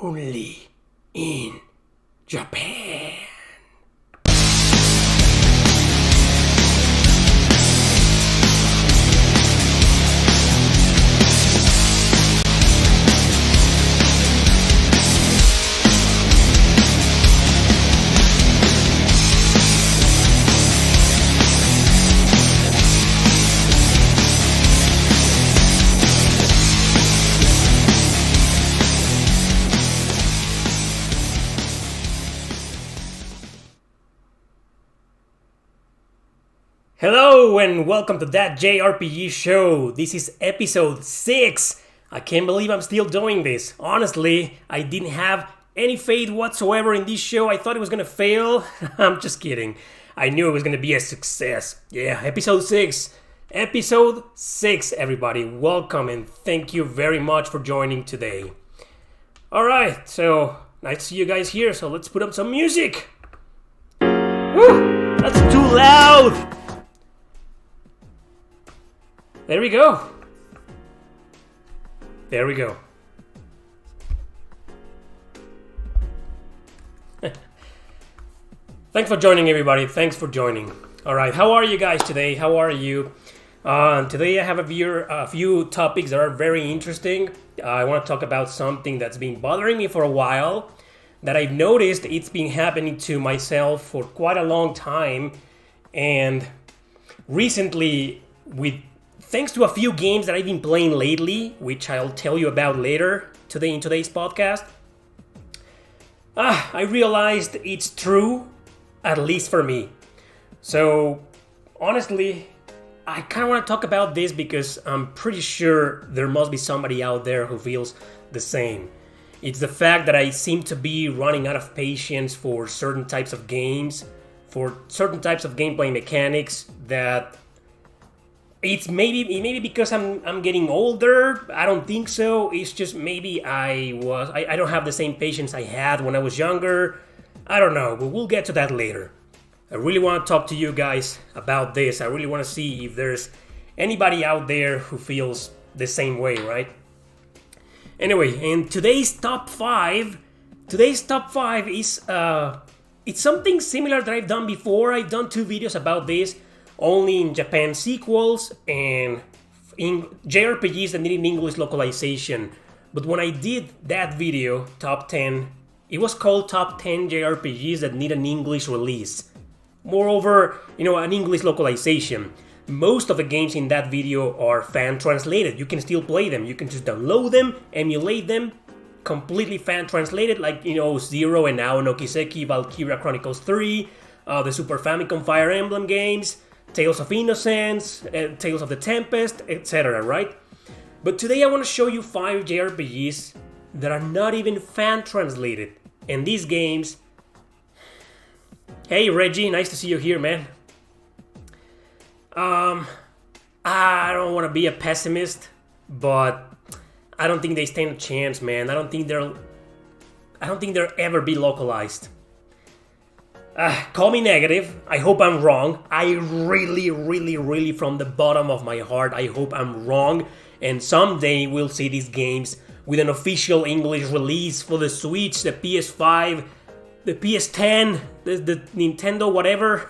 only in Japan. Hello and welcome to that JRPG show. This is episode 6. I can't believe I'm still doing this. Honestly, I didn't have any faith whatsoever in this show. I thought it was gonna fail. I'm just kidding. I knew it was gonna be a success. Yeah, episode 6. Episode 6, everybody. Welcome and thank you very much for joining today. Alright, so nice to see you guys here. So let's put up some music. Woo! That's too loud! There we go. There we go. Thanks for joining, everybody. Thanks for joining. All right, how are you guys today? How are you? Today I have a few topics that are very interesting. I want to talk about something that's been bothering me for a while, that I've noticed it's been happening to myself for quite a long time, and recently thanks to a few games that I've been playing lately, which I'll tell you about later today in today's podcast, I realized it's true, at least for me. So, honestly, I kind of want to talk about this because I'm pretty sure there must be somebody out there who feels the same. It's the fact that I seem to be running out of patience for certain types of games, for certain types of gameplay mechanics that... It's maybe because I'm getting older. I don't think so. It's just maybe I don't have the same patience I had when I was younger. I don't know, but we'll get to that later. I really want to talk to you guys about this. I really want to see if there's anybody out there who feels the same way, right? Anyway, in today's top 5 is it's something similar that I've done before. I've done 2 videos about this. Only in Japan sequels and in JRPGs that needed English localization. But when I did that video, top 10, it was called top 10 JRPGs that need an English release. Moreover, an English localization. Most of the games in that video are fan translated. You can still play them. You can just download them, emulate them, completely fan translated, like, Zero and Ao no Kiseki, Valkyria Chronicles 3, the Super Famicom Fire Emblem games, Tales of Innocence, Tales of the Tempest, etc., right? But today I want to show you 5 JRPGs that are not even fan translated. And these games... Hey Reggie, nice to see you here, man. I don't want to be a pessimist, but I don't think they stand a chance, man. I don't think they'll ever be localized. Call me negative. I hope I'm wrong. I really, from the bottom of my heart, I hope I'm wrong. And someday we'll see these games with an official English release for the Switch, the PS5, the PS10, the Nintendo, whatever.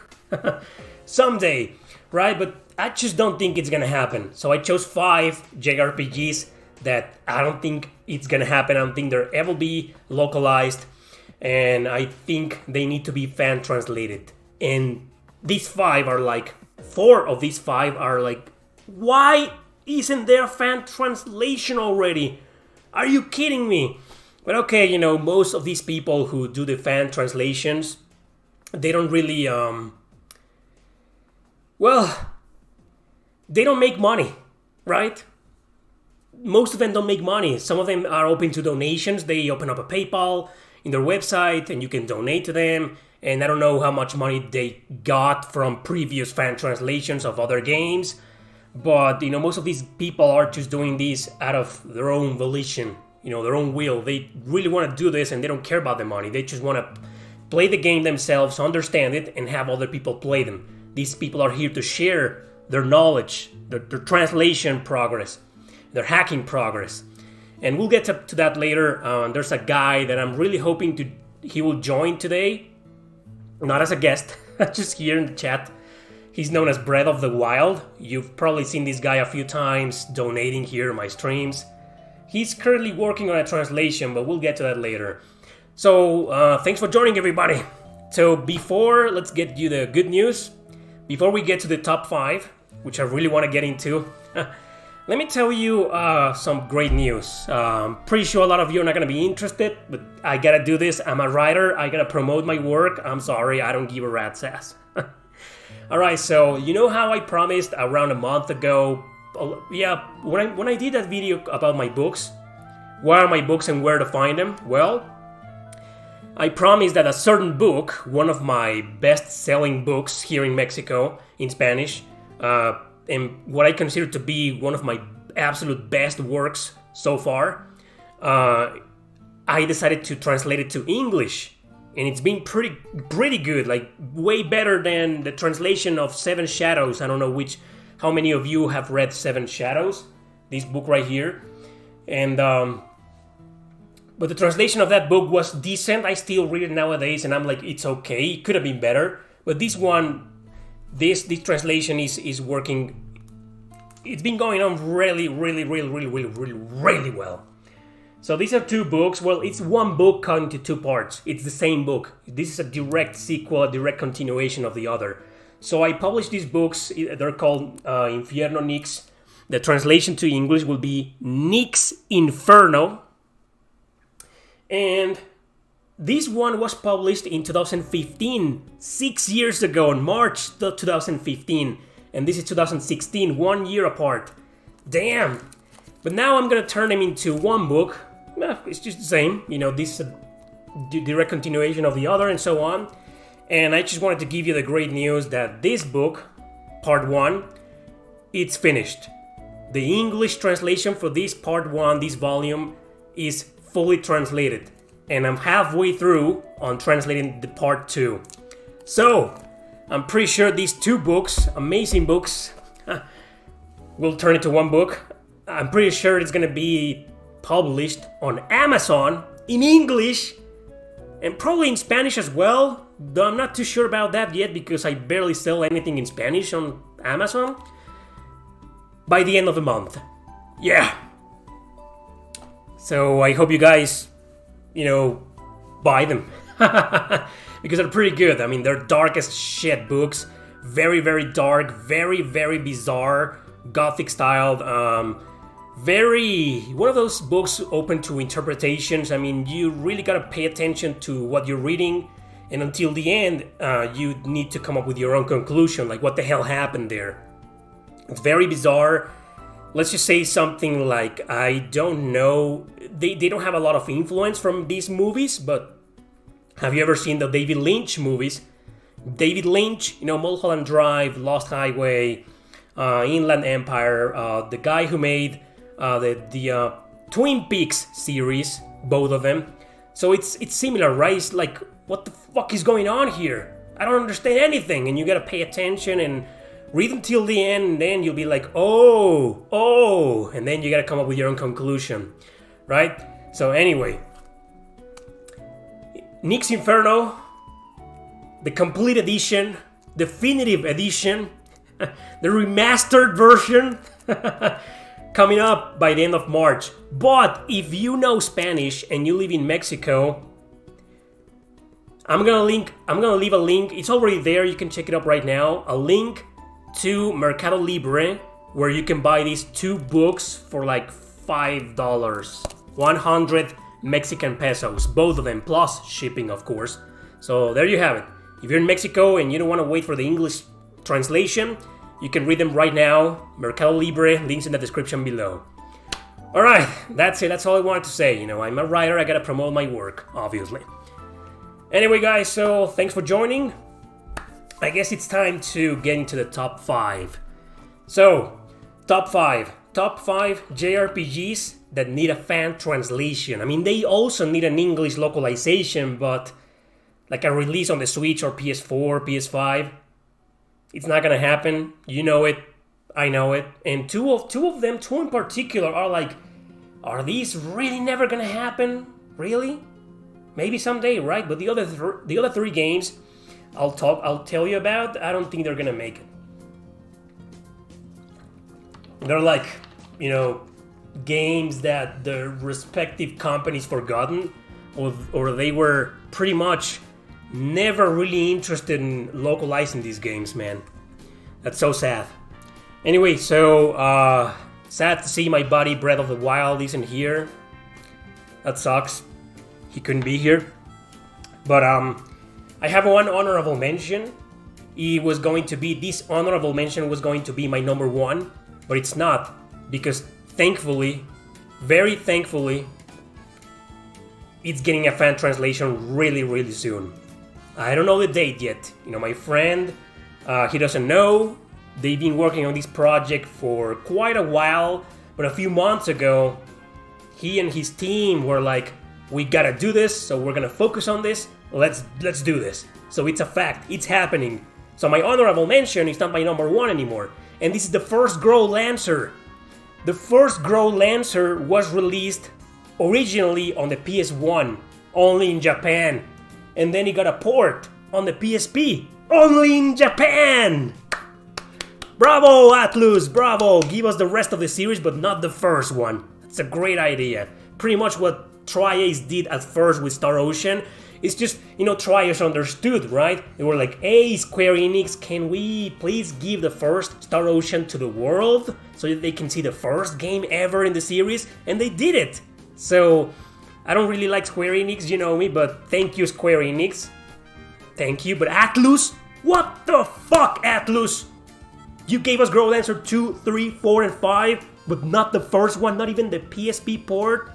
Someday, right? But I just don't think it's gonna happen. So I chose 5 JRPGs that I don't think it's gonna happen. I don't think they'll ever be localized. And I think they need to be fan translated. And these 5 are like, 4 of these 5 are like, why isn't there fan translation already? Are you kidding me? But okay, most of these people who do the fan translations, they don't really, they don't make money, right? Most of them don't make money. Some of them are open to donations. They open up a PayPal in their website and you can donate to them, and I don't know how much money they got from previous fan translations of other games, but most of these people are just doing this out of their own volition, their own will. They really want to do this and they don't care about the money. They just want to play the game themselves, understand it, and have other people play them. These people are here to share their knowledge, their translation progress, their hacking progress. And we'll get to that later. There's a guy that I'm really hoping he will join today. Not as a guest, just here in the chat. He's known as Breath of the Wild. You've probably seen this guy a few times donating here on my streams. He's currently working on a translation, but we'll get to that later. So, thanks for joining, everybody. So, let's get you the good news. Before we get to the top 5, which I really want to get into, let me tell you some great news. Pretty sure a lot of you are not going to be interested, but I gotta do this. I'm a writer. I gotta promote my work. I'm sorry, I don't give a rat's ass. Alright, so you know how I promised around a month ago? Yeah, when I did that video about my books, where are my books and where to find them? Well, I promised that a certain book, one of my best-selling books here in Mexico, in Spanish, and what I consider to be one of my absolute best works so far, I decided to translate it to English. And it's been pretty good, like way better than the translation of Seven Shadows. I don't know how many of you have read Seven Shadows, this book right here. And but the translation of that book was decent. I still read it nowadays, and I'm like, it's okay. It could have been better. But this translation is working. It's been going on really well. So these are two books. Well, it's one book cut into two parts. It's the same book. This is a direct sequel, a direct continuation of the other. So I published these books. They're called Infierno Nix. The translation to English will be Nix Inferno. And this one was published in 2015, 6 years ago, in March 2015. And this is 2016, 1 year apart. Damn. But now I'm going to turn them into one book. It's just the same. You know, this is a direct continuation of the other and so on. And I just wanted to give you the great news that this book, part 1, it's finished. The English translation for this part 1, this volume, is fully translated. And I'm halfway through on translating the part 2. So, I'm pretty sure these two books, amazing books, will turn into one book. I'm pretty sure it's gonna be published on Amazon in English and probably in Spanish as well, though I'm not too sure about that yet because I barely sell anything in Spanish on Amazon, by the end of the month. Yeah. So I hope you guys, buy them because they're pretty good. I mean, they're dark as shit books, very, very dark, very, very bizarre, gothic styled, one of those books open to interpretations. I mean, you really gotta pay attention to what you're reading, and until the end, you need to come up with your own conclusion, like what the hell happened there. It's very bizarre. Let's just say something like, I don't know, they don't have a lot of influence from these movies, but have you ever seen the David Lynch movies? David Lynch, Mulholland Drive, Lost Highway, Inland Empire, the guy who made the Twin Peaks series, both of them. So it's similar, right? It's like, what the fuck is going on here? I don't understand anything, and you gotta pay attention and read until the end, and then you'll be like, oh, and then you gotta come up with your own conclusion, right? So anyway, Nix Inferno, the complete edition, definitive edition, the remastered version, coming up by the end of March. But if you know Spanish and you live in Mexico, I'm gonna leave a link. It's already there. You can check it up right now. A link to Mercado Libre, where you can buy these two books for like $5, 100 Mexican pesos, both of them, plus shipping, of course. So there you have it. If you're in Mexico and you don't want to wait for the English translation, you can read them right now. Mercado Libre, links in the description below. Alright, that's it. That's all I wanted to say. I'm a writer. I gotta promote my work, obviously. Anyway, guys, so thanks for joining. I guess it's time to get into the top 5. So, top 5 JRPGs that need a fan translation. I mean, they also need an English localization, but like a release on the Switch or PS4, PS5, it's not gonna happen. You know it, I know it, and two in particular are these really never gonna happen? Really? Maybe someday, right? But the other three games I'll tell you about, I don't think they're gonna make it. They're like, games that the respective companies forgotten, or they were pretty much never really interested in localizing these games, man. That's so sad. Anyway, so sad to see my buddy Breath of the Wild isn't here. That sucks. He couldn't be here. But I have one honorable mention. This honorable mention was going to be my number one, but it's not, because thankfully, very thankfully, it's getting a fan translation really, really soon. I don't know the date yet. My friend, he doesn't know. They've been working on this project for quite a while, but a few months ago, he and his team were like, we gotta do this, so we're gonna focus on this. Let's do this. So it's a fact. It's happening. So my honorable mention is not my number one anymore. And this is the first Grow Lancer. The first Grow Lancer was released originally on the PS1, only in Japan. And then it got a port on the PSP, only in Japan! Bravo, Atlus, bravo! Give us the rest of the series, but not the first one. That's a great idea. Pretty much what Tri-Ace did at first with Star Ocean. It's just, Tri-Ace understood, right? They were like, hey, Square Enix, can we please give the first Star Ocean to the world so that they can see the first game ever in the series? And they did it! So, I don't really like Square Enix, you know me, but thank you, Square Enix. Thank you, but Atlus? What the fuck, Atlus? You gave us Grow Lancer 2, 3, 4, and 5, but not the first one, not even the PSP port?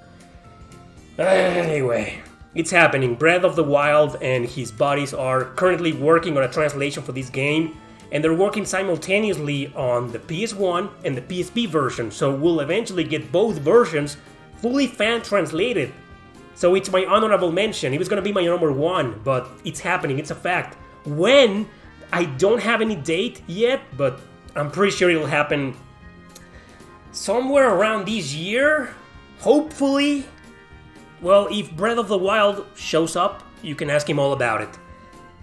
Anyway, it's happening. Breath of the Wild and his buddies are currently working on a translation for this game, and they're working simultaneously on the PS1 and the PSP version, so we'll eventually get both versions fully fan translated. So it's my honorable mention. It was gonna be my number one, but it's happening, it's a fact. When? I don't have any date yet, but I'm pretty sure it'll happen somewhere around this year, hopefully. Well, if Breath of the Wild shows up, you can ask him all about it.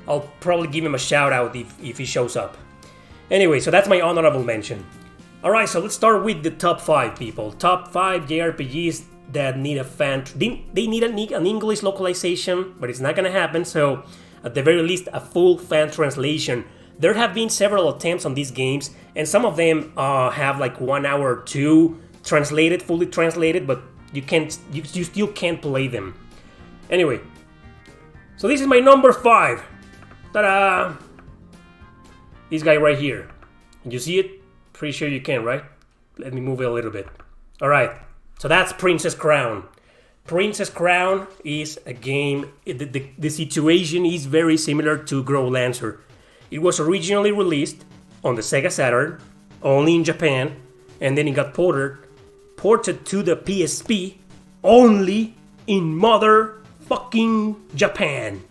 I'll probably give him a shout out if he shows up. Anyway, so that's my honorable mention. Alright, so let's start with the top 5 people. Top 5 JRPGs that need a fan... They need an English localization, but it's not gonna happen, so at the very least, a full fan translation. There have been several attempts on these games, and some of them have like 1 hour or 2 translated, fully translated, but you still can't play them. Anyway, so this is my number 5. Ta-da! This guy right here. Can you see it? Pretty sure you can, right? Let me move it a little bit. Alright, so that's Princess Crown. Princess Crown is a game, the situation is very similar to Grow Lancer. It was originally released on the Sega Saturn, only in Japan, and then it got ported to the PSP, only in motherfucking Japan.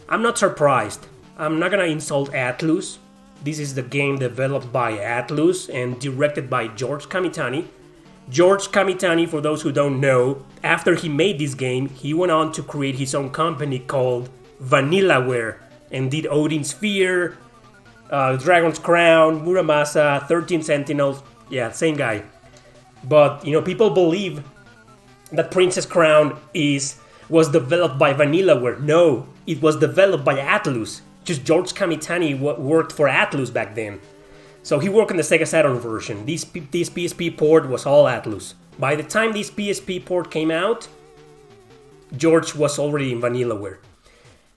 I'm not surprised. I'm not gonna insult Atlus. This is the game developed by Atlus and directed by George Kamitani. George Kamitani, for those who don't know, after he made this game, he went on to create his own company called Vanillaware and did Odin Sphere, Dragon's Crown, Muramasa, 13 Sentinels, yeah, same guy. But, people believe that Princess Crown was developed by Vanillaware. No, it was developed by Atlus. Just George Kamitani worked for Atlus back then. So he worked on the Sega Saturn version. This PSP port was all Atlus. By the time this PSP port came out, George was already in Vanillaware.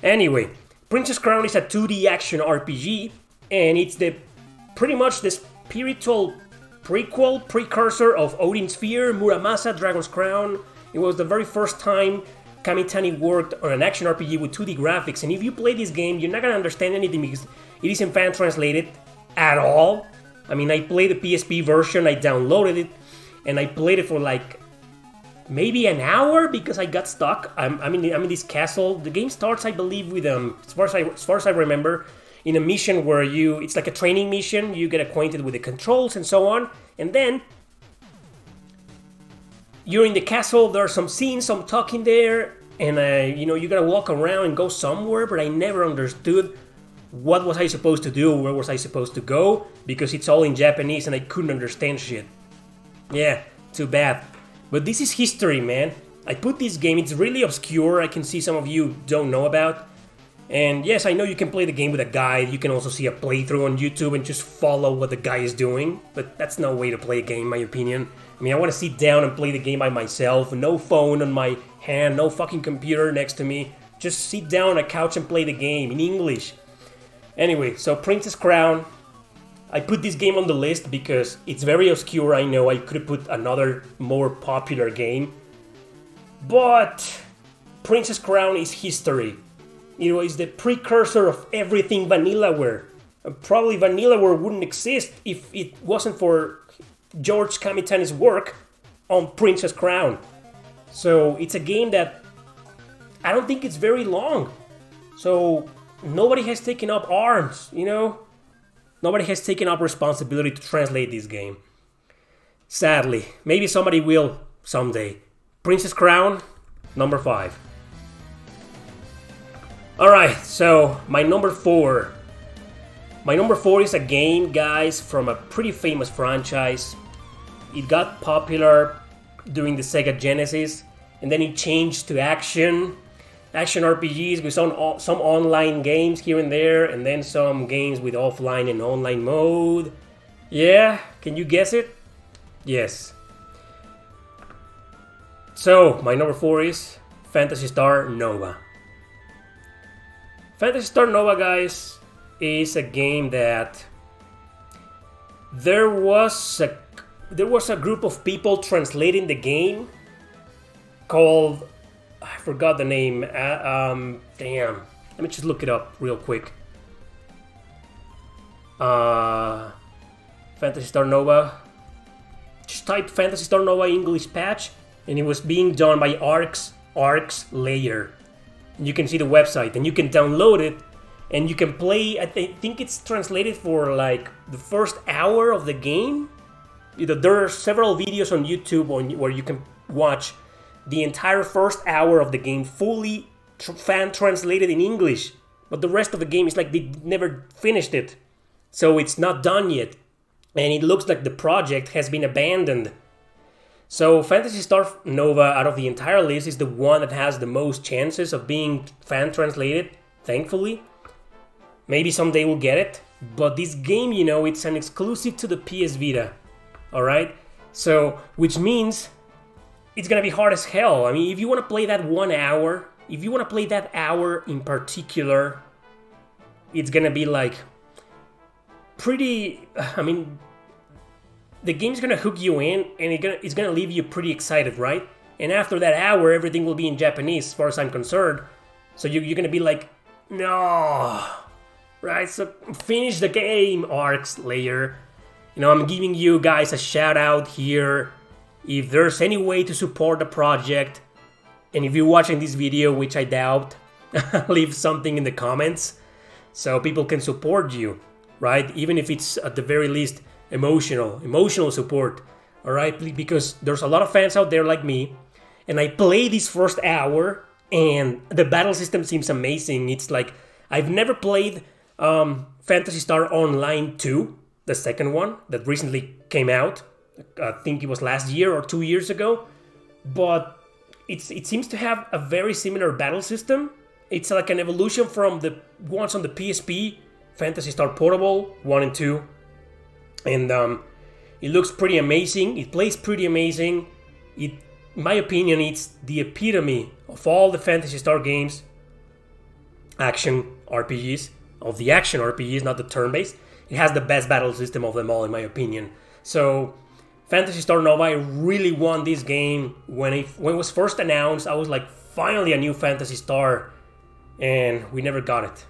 Anyway, Princess Crown is a 2D action RPG, and it's pretty much the spiritual precursor of Odin Sphere, Muramasa, Dragon's Crown. It was the very first time Kamitani worked on an action RPG with 2D graphics, and if you play this game, you're not gonna understand anything because it isn't fan translated at all. I mean, I played the PSP version, I downloaded it, and I played it for like maybe an hour because I got stuck. I'm in this castle. The game starts, I believe, with as far as I remember, in a mission where it's like a training mission. You get acquainted with the controls and so on, and then you're in the castle, there are some scenes, some talking there, and you gotta walk around and go somewhere, but I never understood what was I supposed to do, where was I supposed to go, because it's all in Japanese and I couldn't understand shit. Yeah, too bad. But this is history, man. I put this game, it's really obscure, I can see some of you don't know about. And yes, I know you can play the game with a guide, you can also see a playthrough on YouTube and just follow what the guy is doing, but that's no way to play a game, in my opinion. I mean, I want to sit down and play the game by myself, no phone on my hand, no fucking computer next to me. Just sit down on a couch and play the game in English. Anyway, so Princess Crown. I put this game on the list because it's very obscure, I know. I could have put another more popular game. But Princess Crown is history. You know, it's the precursor of everything Vanillaware. Probably Vanillaware wouldn't exist if it wasn't for George Kamitani's work on Princess Crown. So it's a game that I don't think it's very long. So nobody has taken up arms, you know? Nobody has taken up responsibility to translate this game. Sadly. Maybe somebody will someday. Princess Crown, number 5. Alright, so my number 4. My number 4 is a game, guys, from a pretty famous franchise. It got popular during the Sega Genesis, and then it changed to action RPGs with some online games here and there, and then some games with offline and online mode. Yeah, can you guess it? Yes. So, my number 4 is Phantasy Star Nova. Phantasy Star Nova, guys, is a game that there was a group of people translating the game called, I forgot the name. Damn. Let me just look it up real quick. Phantasy Star Nova. Just type Phantasy Star Nova English patch, and it was being done by Arcs Layer. You can see the website, and you can download it, and you can play. I think it's translated for like the first hour of the game. There are several videos on YouTube where you can watch the entire first hour of the game fully fan translated in English, but the rest of the game is like they never finished it, so it's not done yet, and it looks like the project has been abandoned. So Phantasy Star Nova, out of the entire list, is the one that has the most chances of being fan translated, thankfully. Maybe someday we'll get it, but this game, you know, it's an exclusive to the PS Vita, alright? So, which means it's gonna be hard as hell. I mean, if you want to play that 1 hour, if you want to play that hour in particular, it's gonna be like pretty. I mean, the game's gonna hook you in, and it's gonna leave you pretty excited, right? And after that hour, everything will be in Japanese, as far as I'm concerned. So you're gonna be like, no, right? So finish the game, Arcs Layer. You know, I'm giving you guys a shout out here. If there's any way to support the project, and if you're watching this video, which I doubt, leave something in the comments so people can support you, right? Even if it's at the very least emotional support, all right? Because there's a lot of fans out there like me, and I play this first hour, and the battle system seems amazing. It's like, I've never played Phantasy Star Online 2, the second one that recently came out. I think it was last year or 2 years ago, but it seems to have a very similar battle system. It's like an evolution from the ones on the PSP, Phantasy Star Portable 1 and 2, and it looks pretty amazing. It plays pretty amazing. In my opinion, it's the epitome of all the Phantasy Star games, action RPGs, of the action RPGs, not the turn-based. It has the best battle system of them all, in my opinion. So Phantasy Star Nova, I really want this game. When it was first announced, I was like, finally a new Phantasy Star, and we never got it.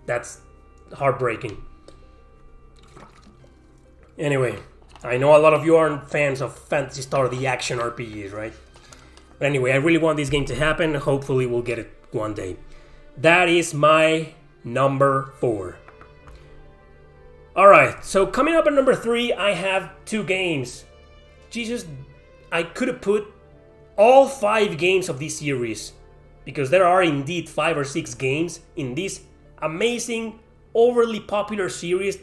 That's heartbreaking. Anyway, I know a lot of you aren't fans of Phantasy Star, the action RPGs, right? But anyway, I really want this game to happen. Hopefully we'll get it one day. That is my number 4. Alright, so coming up at number 3, I have 2 games. Jesus, I could have put all 5 games of this series, because there are indeed 5 or 6 games in this amazing, overly popular series,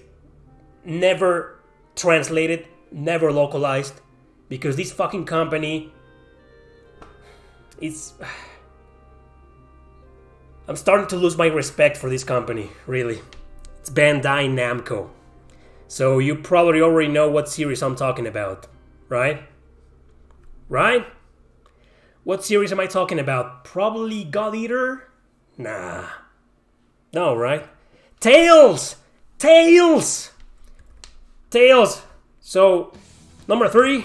never translated, never localized, because this fucking company, I'm starting to lose my respect for this company, really. It's Bandai Namco. So you probably already know what series I'm talking about, right? Right? What series am I talking about? Probably God Eater? Nah. No, right? Tales! Tales! Tales! So, number 3,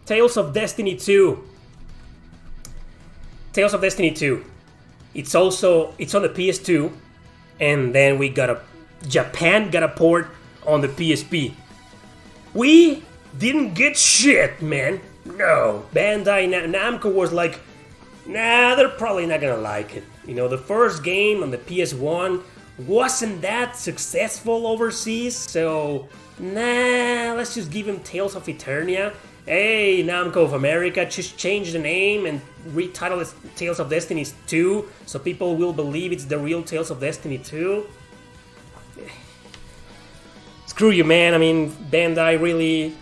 Tales of Destiny 2. Tales of Destiny 2. It's on the PS2, and then Japan got a port on the PSP. We didn't get shit, man. No, Bandai Namco was like, nah, they're probably not gonna like it. You know, the first game on the PS1 wasn't that successful overseas, so nah, let's just give him Tales of Eternia. Hey, Namco of America, just change the name and retitle it Tales of Destiny 2, so people will believe it's the real Tales of Destiny 2. Screw you, man. I mean, Bandai really...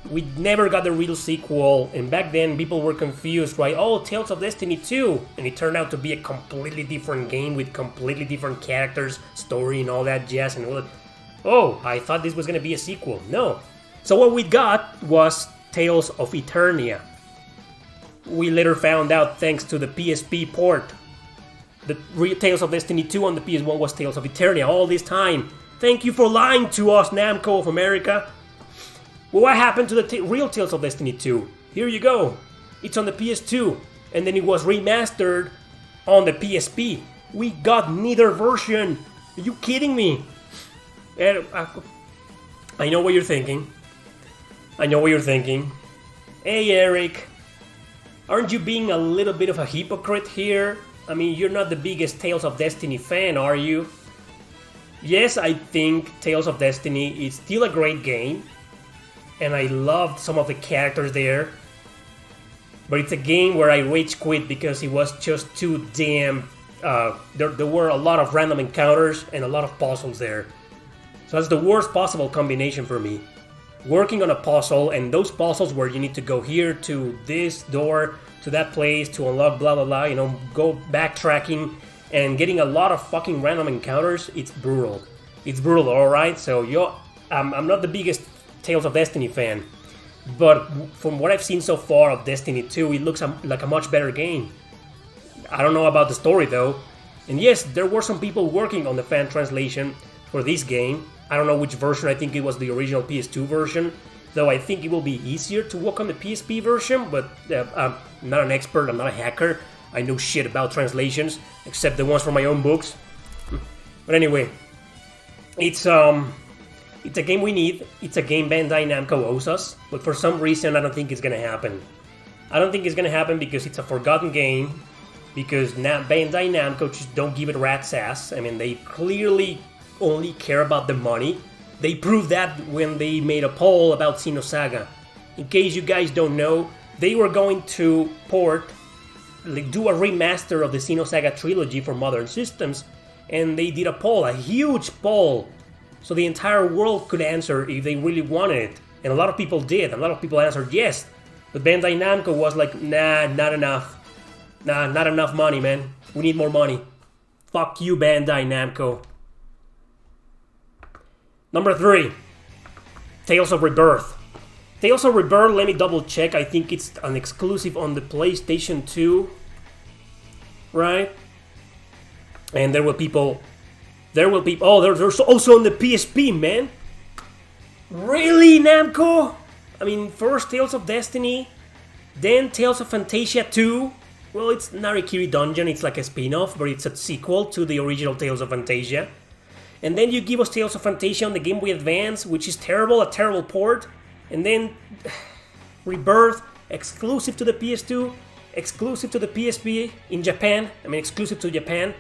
We never got the real sequel, and back then people were confused, right? Oh, Tales of Destiny 2! And it turned out to be a completely different game with completely different characters, story, and all that jazz. And oh, I thought this was gonna be a sequel. No. So what we got was Tales of Eternia. We later found out, thanks to the PSP port, the real Tales of Destiny 2 on the PS1 was Tales of Eternia all this time. Thank you for lying to us, Namco of America. Well, what happened to the real Tales of Destiny 2? Here you go. It's on the PS2, and then it was remastered on the PSP. We got neither version. Are you kidding me? And, I know what you're thinking. I know what you're thinking. Hey, Erick. Aren't you being a little bit of a hypocrite here? I mean, you're not the biggest Tales of Destiny fan, are you? Yes, I think Tales of Destiny is still a great game, and I loved some of the characters there, but it's a game where I rage quit because it was just too damn... there were a lot of random encounters and a lot of puzzles there. So that's the worst possible combination for me. Working on a puzzle, and those puzzles where you need to go here to this door, to that place, to unlock blah blah blah, you know, go backtracking, and getting a lot of fucking random encounters, it's brutal. It's brutal, alright? So, I'm not the biggest Tales of Destiny fan, but from what I've seen so far of Destiny 2, it looks like a much better game. I don't know about the story though, and yes, there were some people working on the fan translation for this game. I don't know which version, I think it was the original PS2 version, though I think it will be easier to work on the PSP version, but I'm not an expert, I'm not a hacker, I know shit about translations, except the ones from my own books. But anyway, it's a game we need, it's a game Bandai Namco owes us, but for some reason I don't think it's gonna happen. I don't think it's gonna happen because it's a forgotten game, because Bandai Namco just don't give it rat's ass. I mean, they clearly only care about the money. They proved that when they made a poll about Xenosaga. In case you guys don't know, they were going to do a remaster of the Xenosaga trilogy for modern systems, and they did a poll, a huge poll, so the entire world could answer if they really wanted it. And a lot of people did, a lot of people answered yes, but Bandai Namco was like, nah, not enough. Nah, not enough money, man. We need more money. Fuck you, Bandai Namco. Number 3, Tales of Rebirth. Tales of Rebirth, let me double check, I think it's an exclusive on the PlayStation 2, right? And there were people, oh, there's also on the PSP, man. Really, Namco? I mean, first Tales of Destiny, then Tales of Fantasia 2. Well, it's Narikiri Dungeon, it's like a spin-off, but it's a sequel to the original Tales of Fantasia. And then you give us Tales of Fantasia on the Game Boy Advance, which is terrible, a terrible port. And then Rebirth, exclusive to the PS2, exclusive to the PSP in Japan. I mean, exclusive to Japan.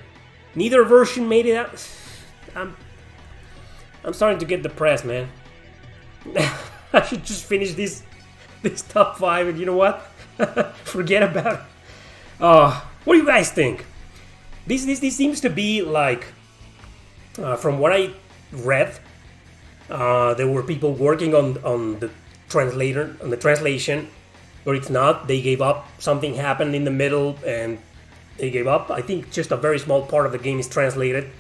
Neither version made it out. I'm starting to get depressed, man. I should just finish this top 5, and you know what? Forget about it. What do you guys think? This seems to be like, from what I read, there were people working on the translation, but it's not. They gave up. Something happened in the middle, and they gave up. I think just a very small part of the game is translated,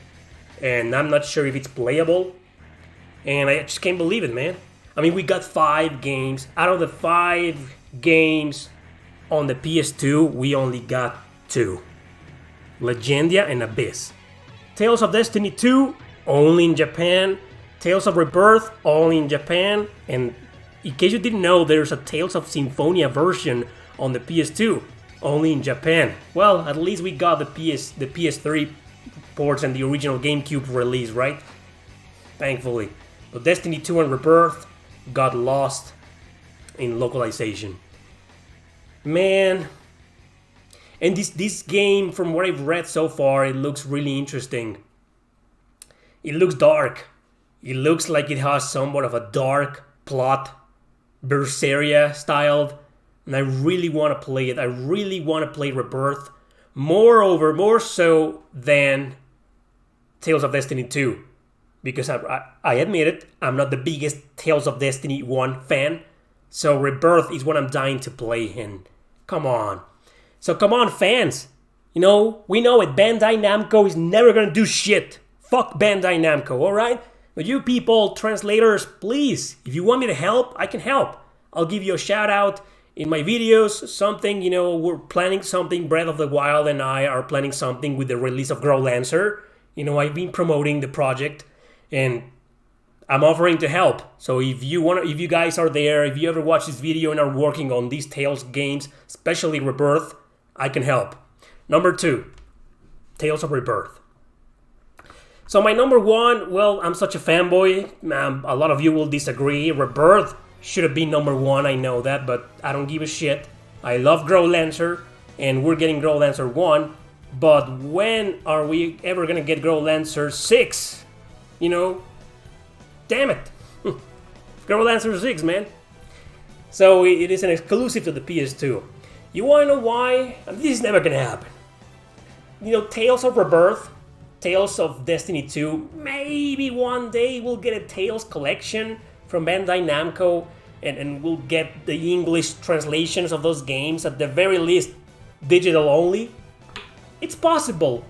and I'm not sure if it's playable. And I just can't believe it, man. I mean, we got 5 games. Out of the 5 games on the PS2, we only got 2. Legendia and Abyss. Tales of Destiny 2, only in Japan. Tales of Rebirth, only in Japan. And in case you didn't know, there's a Tales of Symphonia version on the PS2, only in Japan. Well, at least we got the PS3 ports and the original GameCube release, right? Thankfully. But Destiny 2 and Rebirth got lost in localization. Man. And this game, from what I've read so far, it looks really interesting. It looks dark. It looks like it has somewhat of a dark plot, Berseria styled, and I really want to play it. I really want to play Rebirth, more so than Tales of Destiny 2, because I admit it, I'm not the biggest Tales of Destiny 1 fan, so Rebirth is what I'm dying to play, and come on. So come on, fans. You know, we know it. Bandai Namco is never gonna do shit. Fuck Bandai Namco, alright? But you people, translators, please, if you want me to help, I can help. I'll give you a shout out in my videos, something, you know, we're planning something. Breath of the Wild and I are planning something with the release of Growlancer. You know, I've been promoting the project, and I'm offering to help. So if you guys are there, if you ever watch this video and are working on these Tales games, especially Rebirth, I can help. Number 2, Tales of Rebirth. So my number 1, well, I'm such a fanboy. A lot of you will disagree. Rebirth should have been number 1, I know that, but I don't give a shit. I love Growlancer, and we're getting Growlancer 1, but when are we ever gonna get Growlancer 6? You know? Damn it. Growlancer 6, man. So it is an exclusive to the PS2. You wanna know why? I mean, this is never gonna happen. You know, Tales of Rebirth, Tales of Destiny 2, maybe one day we'll get a Tales collection from Bandai Namco, and we'll get the English translations of those games, at the very least, digital only. It's possible.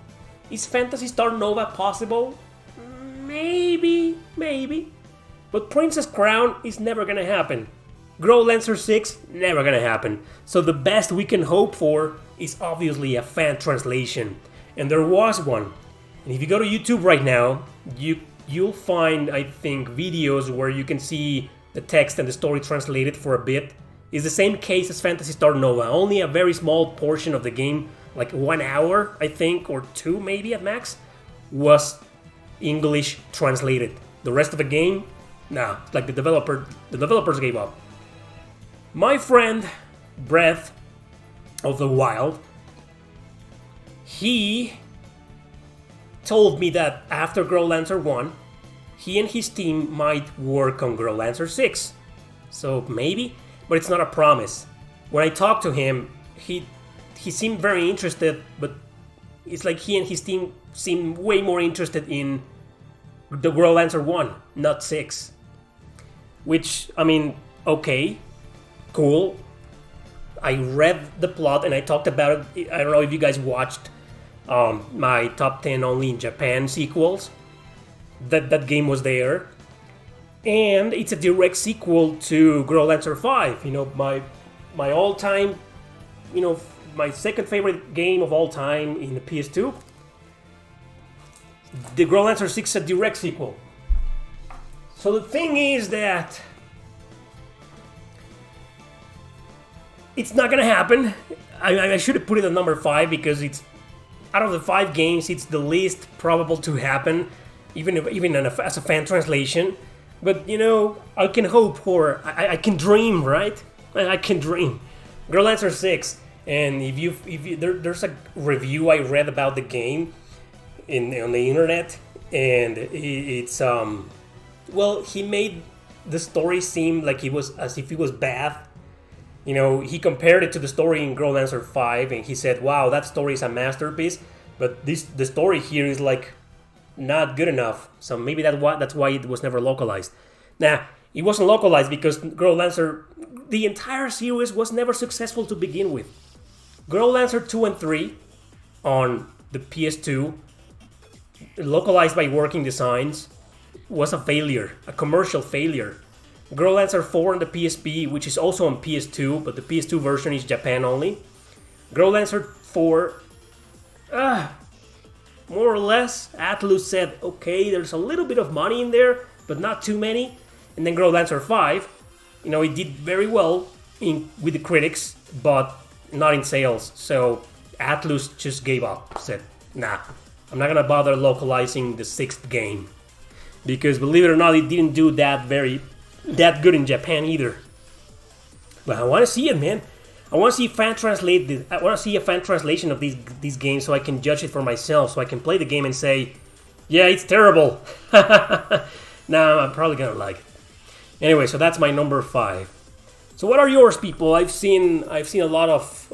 Is Phantasy Star Nova possible? Maybe. But Princess Crown is never gonna happen. Growlancer 6, never gonna happen. So the best we can hope for is obviously a fan translation. And there was one. And if you go to YouTube right now, you'll find, I think, videos where you can see the text and the story translated for a bit. It's the same case as Phantasy Star Nova. Only a very small portion of the game, like 1 hour, I think, or 2 maybe at max, was English translated. The rest of the game, nah, it's like the developers gave up. My friend, Breath of the Wild, he told me that after Growlancer 1, he and his team might work on Growlancer 6. So maybe, but it's not a promise. When I talked to him, he seemed very interested, but it's like he and his team seem way more interested in the Growlancer 1, not 6. Which, I mean, okay, cool. I read the plot and I talked about it. I don't know if you guys watched my top 10 only in Japan sequels. That game was there. And it's a direct sequel to Growlancer 5. You know, my all-time, you know, my second favorite game of all time in the PS2. The Growlancer 6 is a direct sequel. So the thing is that it's not gonna happen. I should have put it at number 5 because it's, out of the 5 games, it's the least probable to happen, even as a fan translation. But you know, I can hope for, I can dream, right? I can dream. Growlancer 6, and if you there's a review I read about the game on the internet, and it's well, he made the story seem like it was as if it was bad. You know, he compared it to the story in Girl Dancer 5, and he said, wow, that story is a masterpiece, but the story here is like not good enough. So maybe that's why it was never localized. Nah, it wasn't localized because Girl Dancer, the entire series was never successful to begin with. Girl Dancer 2 and 3 on the PS2, localized by Working Designs, was a failure, a commercial failure. Girl Dancer 4 on the PSP, which is also on PS2, but the PS2 version is Japan only. Girl Dancer 4, more or less, Atlus said, okay, there's a little bit of money in there, but not too many. And then Girl Dancer 5, you know, it did very well with the critics, but not in sales. So Atlus just gave up, said, nah, I'm not gonna bother localizing the 6th game. Because believe it or not, it didn't do that good in Japan either. But I want to see it, man. I want to see I want to see a fan translation of these games so I can judge it for myself, so I can play the game and say, yeah, it's terrible. Nah, I'm probably gonna like it. Anyway, so that's my number 5. So what are yours, people? I've seen a lot of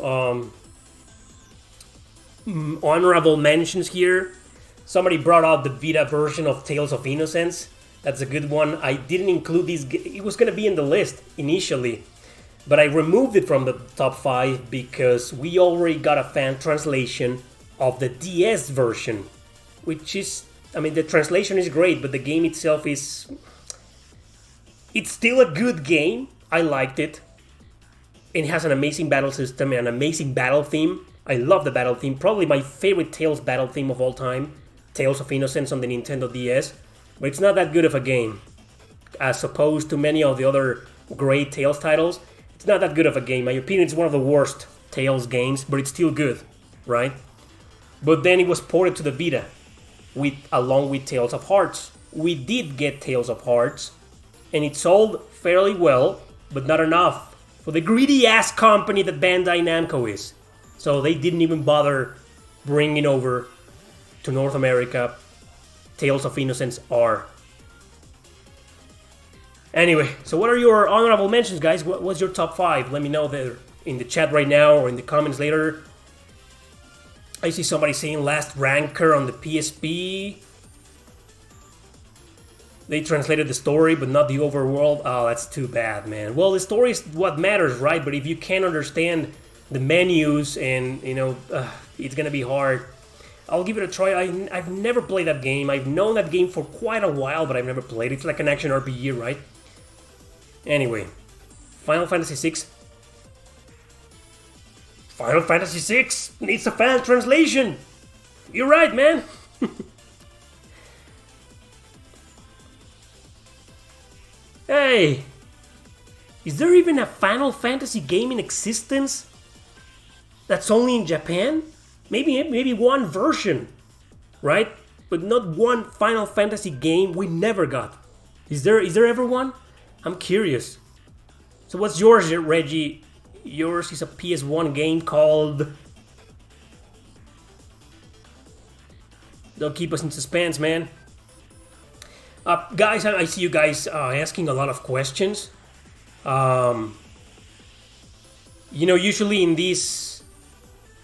honorable mentions here. Somebody brought out the Vita version of Tales of Innocence. That's a good one. I didn't include these. It was going to be in the list initially, but I removed it from the top 5 because we already got a fan translation of the DS version, which is, I mean, the translation is great, but the game itself is... It's still a good game. I liked it. It has an amazing battle system and an amazing battle theme. I love the battle theme. Probably my favorite Tales battle theme of all time. Tales of Innocence on the Nintendo DS. But it's not that good of a game. As opposed to many of the other great Tales titles, it's not that good of a game. In my opinion, it's one of the worst Tales games, but it's still good, right? But then it was ported to the Vita, along with Tales of Hearts. We did get Tales of Hearts, and it sold fairly well, but not enough for the greedy-ass company that Bandai Namco is. So they didn't even bother bringing over to North America Tales of Innocence R. Anyway, so what are your honorable mentions, guys? What's your top 5? Let me know there in the chat right now or in the comments later. I see somebody saying Last Ranker on the PSP. They translated the story, but not the overworld. Oh, that's too bad, man. Well, the story is what matters, right? But if you can't understand the menus and, you know, it's gonna be hard. I'll give it a try. I've never played that game. I've known that game for quite a while, but I've never played it. It's like an action RPG, right? Anyway, Final Fantasy VI. Final Fantasy VI needs a fan translation. You're right, man. Hey, is there even a Final Fantasy game in existence that's only in Japan? Maybe one version, right? But not one Final Fantasy game we never got. Is there ever one? I'm curious. So what's yours, Reggie? Yours is a PS1 game called... Don't keep us in suspense, man. Guys, I see you guys asking a lot of questions. You know, usually in this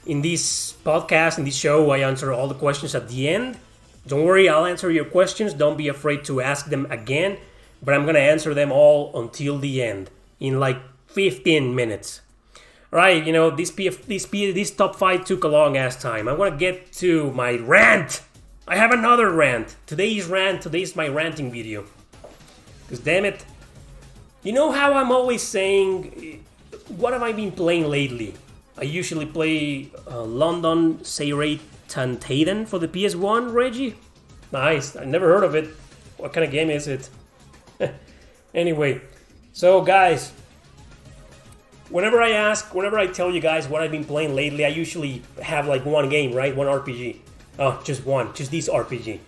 podcast, in this show, I answer all the questions at the end. Don't worry, I'll answer your questions. Don't be afraid to ask them again. But I'm gonna answer them all until the end, in like 15 minutes. Alright, you know, this top 5 took a long ass time. I wanna get to my rant. I have another rant. Today's my ranting video. Because damn it. You know how I'm always saying, what have I been playing lately? I usually play Landon Taden for the PS1, Reggie. Nice, I never heard of it. What kind of game is it? Anyway, so guys, whenever I tell you guys what I've been playing lately, I usually have like one game, right? One RPG. Oh, just one. Just this RPG.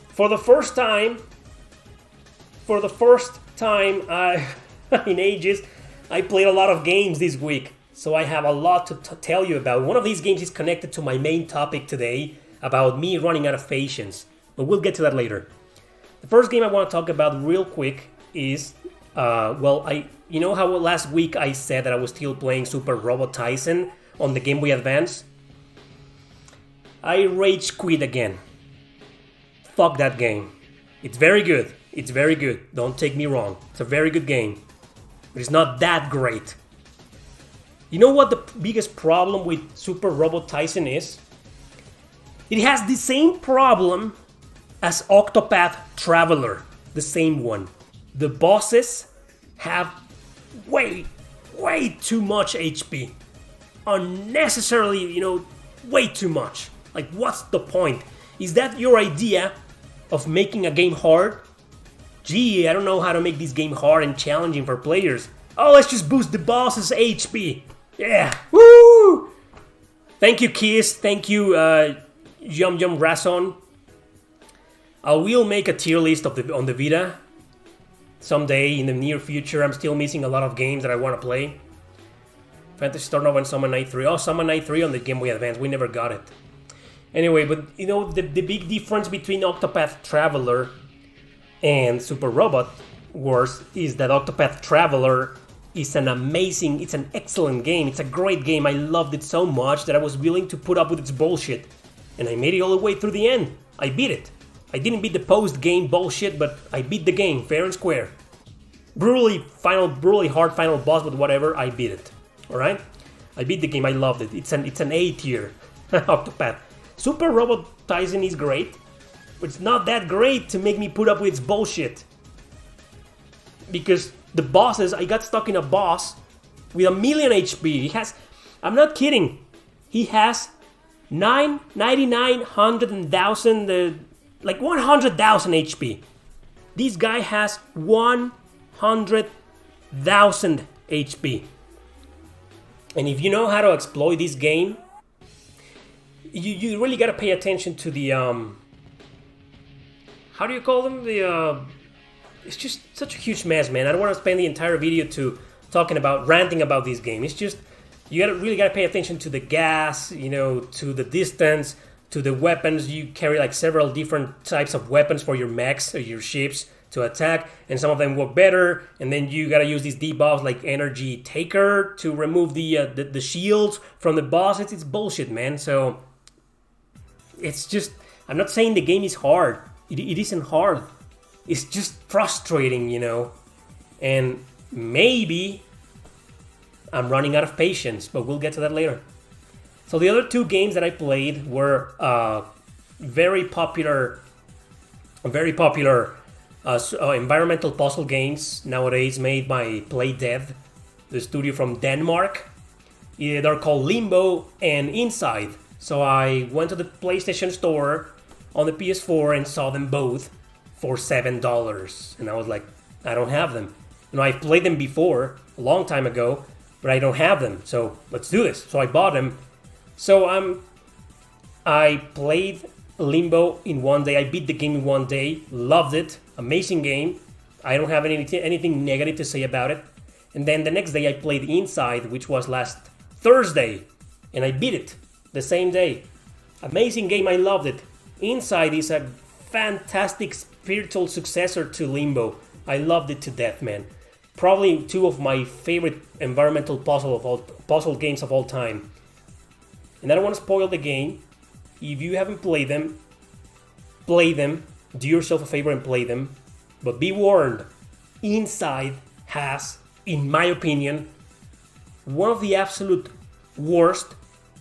For the first time in ages, I played a lot of games this week. So I have a lot to tell you about. One of these games is connected to my main topic today, about me running out of patience. But we'll get to that later. The first game I want to talk about real quick is, well, You know how last week I said that I was still playing Super Robot Tyson on the Game Boy Advance? I rage quit again. Fuck that game. It's very good. It's very good. Don't take me wrong. It's a very good game. But it's not that great. You know what the biggest problem with Super Robot Tyson is? It has the same problem as Octopath Traveler. The same one. The bosses have way too much HP. Unnecessarily, way too much. Like, what's the point? Is that your idea of making a game hard? Gee, I don't know how to make this game hard and challenging for players. Oh, let's just boost the boss's HP. Yeah, woo! Thank you, Kiss. Thank you, Yum Yum Rason. I will make a tier list on the Vita someday in the near future. I'm still missing a lot of games that I want to play. Phantasy Star Nova and Summon Night 3. Oh, Summon Night 3 on the Game Boy Advance. We never got it. Anyway, but the big difference between Octopath Traveler and Super Robot Wars is that Octopath Traveler is it's an excellent game. It's a great game. I loved it so much that I was willing to put up with its bullshit. And I made it all the way through the end. I beat it. I didn't beat the post-game bullshit, but I beat the game, fair and square. Brutally hard final boss, but whatever, I beat it. Alright? I beat the game, I loved it. It's an A tier. Octopath. Super Robot Tyson is great, but it's not that great to make me put up with its bullshit. Because the bosses, I got stuck in a boss with 1,000,000 HP. He has, I'm not kidding, he has 99, 100, and 1,000, like 100,000 HP. This guy has 100,000 HP. And if you know how to exploit this game, you really gotta pay attention to the how do you call them? It's just such a huge mess, man. I don't want to spend the entire video ranting about this game. It's just you really gotta pay attention to the gas, to the distance, to the weapons. You carry like several different types of weapons for your mechs or your ships to attack, and some of them work better. And then you gotta use these debuffs like Energy Taker to remove the shields from the bosses. It's bullshit, man. So it's just, I'm not saying the game is hard. It isn't hard. It's just frustrating, And maybe I'm running out of patience, but we'll get to that later. So the other two games that I played were very popular environmental puzzle games nowadays made by Playdead, the studio from Denmark. They're called Limbo and Inside. So I went to the PlayStation Store on the PS4 and saw them both for $7. And I was like, I don't have them. I've played them before, a long time ago, but I don't have them. So let's do this. So I bought them. So I played Limbo in one day. I beat the game in one day. Loved it. Amazing game. I don't have anything negative to say about it. And then the next day I played Inside, which was last Thursday. And I beat it the same day. Amazing game. I loved it. Inside is a fantastic spiritual successor to Limbo. I loved it to death, man. Probably two of my favorite environmental puzzle games of all time. And I don't want to spoil the game. If you haven't played them, play them. Do yourself a favor and play them. But be warned, Inside has, in my opinion, one of the absolute worst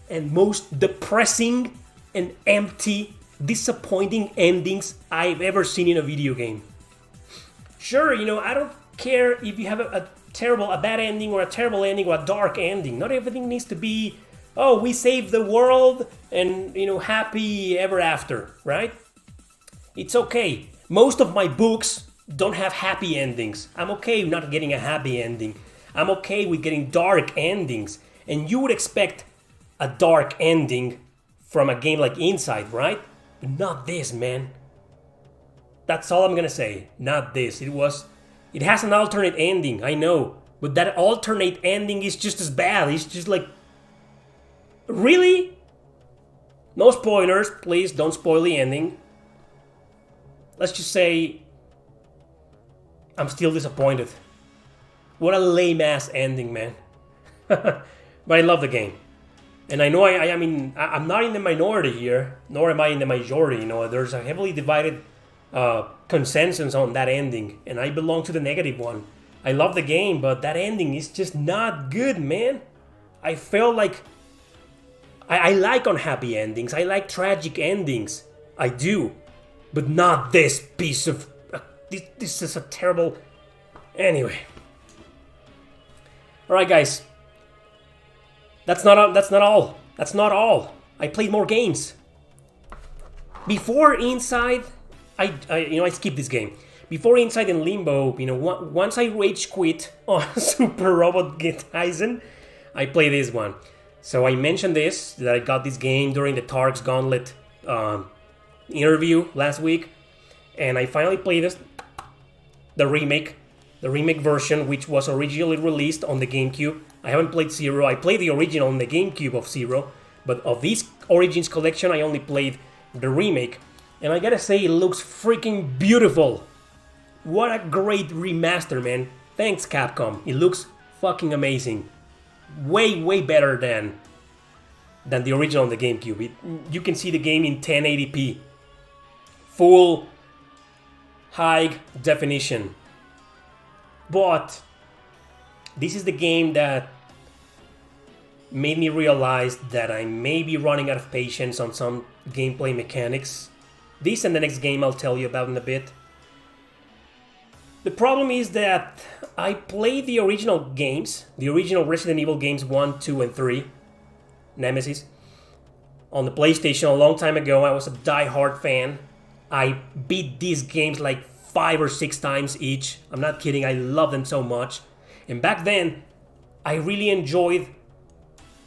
and most depressing and empty, disappointing endings I've ever seen in a video game. Sure, I don't care if you have a bad ending or a terrible ending or a dark ending. Not everything needs to be, oh, we saved the world and, happy ever after, right? It's okay. Most of my books don't have happy endings. I'm okay with not getting a happy ending. I'm okay with getting dark endings. And you would expect a dark ending from a game like Inside, right? But not this, man. That's all I'm gonna say. Not this. It has an alternate ending, I know. But that alternate ending is just as bad. It's just like, really? No spoilers, please don't spoil the ending. Let's just say I'm still disappointed. What a lame ass ending, man. But I love the game. And I know I'm not in the minority here, nor am I in the majority. There's a heavily divided consensus on that ending, and I belong to the negative one. I love the game, but that ending is just not good, man. I felt like I like unhappy endings. I like tragic endings. I do, but not this piece of. This is a terrible. Anyway. All right, guys. That's not all. That's not all. I played more games. Before Inside, I skipped this game. Before Inside and Limbo, once I rage quit on Super Robot Tyson, I played this one. So I mentioned this, that I got this game during the Tark's Gauntlet interview last week. And I finally played this, the remake version, which was originally released on the GameCube. I haven't played Zero. I played the original on the GameCube of Zero, but of this Origins collection, I only played the remake. And I gotta say, it looks freaking beautiful. What a great remaster, man. Thanks, Capcom. It looks fucking amazing. Way, way better than the original on the GameCube. You can see the game in 1080p. Full high definition. But this is the game that made me realize that I may be running out of patience on some gameplay mechanics. This and the next game I'll tell you about in a bit. The problem is that I played the original games, the original Resident Evil games 1, 2, and 3, Nemesis, on the PlayStation a long time ago. I was a die-hard fan. I beat these games like 5 or 6 times each. I'm not kidding, I love them so much. And back then, I really enjoyed...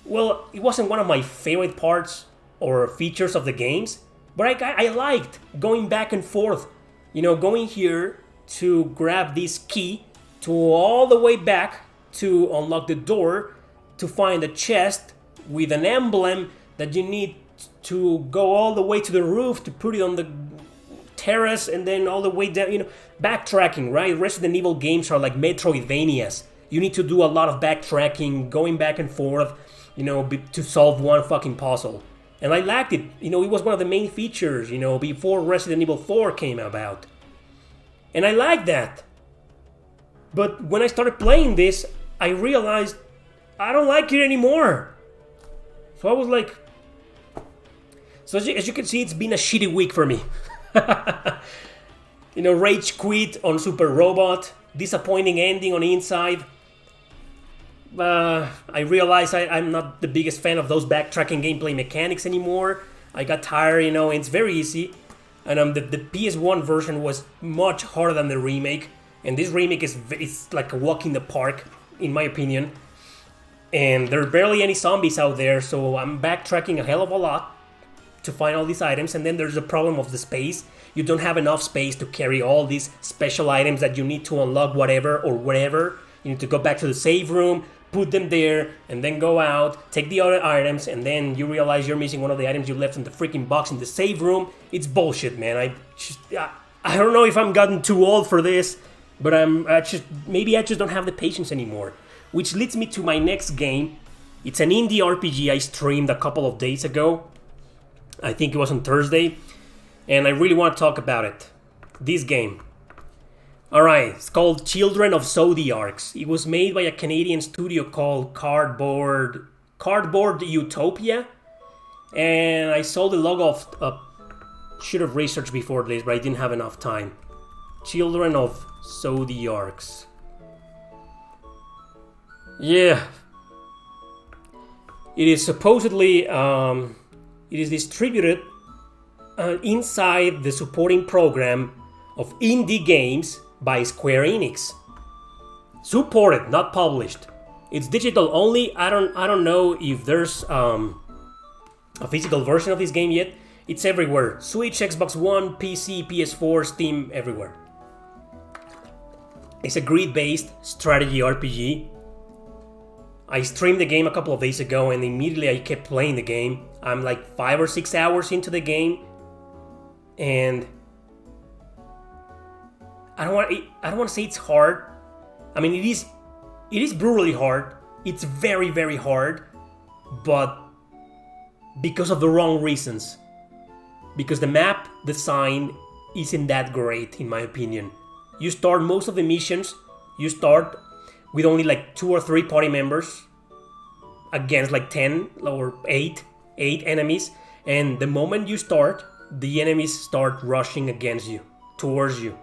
Well, it wasn't one of my favorite parts or features of the games, but I liked going back and forth. Going here to grab this key, to all the way back to unlock the door, to find a chest with an emblem that you need to go all the way to the roof to put it on the terrace, and then all the way down, backtracking, right? Resident Evil games are like Metroidvanias. You need to do a lot of backtracking, going back and forth, to solve one fucking puzzle. And I liked it. It was one of the main features, before Resident Evil 4 came about. And I liked that. But when I started playing this, I realized I don't like it anymore. So I was like... So as you can see, it's been a shitty week for me. Rage quit on Super Robot, disappointing ending on Inside. I realized I'm not the biggest fan of those backtracking gameplay mechanics anymore. I got tired, it's very easy. And the PS1 version was much harder than the remake. And this remake is like a walk in the park, in my opinion. And there are barely any zombies out there, so I'm backtracking a hell of a lot to find all these items. And then there's the problem of the space. You don't have enough space to carry all these special items that you need to unlock whatever or whatever. You need to go back to the save room, put them there, and then go out, take the other items, and then you realize you're missing one of the items you left in the freaking box in the save room. It's bullshit, man. I don't know if I'm gotten too old for this, but maybe I just don't have the patience anymore. Which leads me to my next game. It's an indie RPG I streamed a couple of days ago. I think it was on Thursday, and I really want to talk about it. This game. Alright, it's called Children of Zodiacs. It was made by a Canadian studio called Cardboard Utopia. And I saw the logo should have researched before this, but I didn't have enough time. Children of Zodiacs. Yeah. It is supposedly, it is distributed inside the supporting program of indie games by Square Enix. Supported, not published. It's digital only. I don't know if there's a physical version of this game yet. It's everywhere. Switch, Xbox One, PC, PS4, Steam, everywhere. It's a grid-based strategy RPG. I streamed the game a couple of days ago and immediately I kept playing the game. I'm like 5 or 6 hours into the game. And I don't want to say it's hard. I mean, it is It is brutally hard. It's very, very hard. But because of the wrong reasons. Because the map design isn't that great, in my opinion. You start most of the missions, you start with only like 2 or 3 party members against like 10 or 8 enemies. And the moment you start, the enemies start rushing against you, towards you.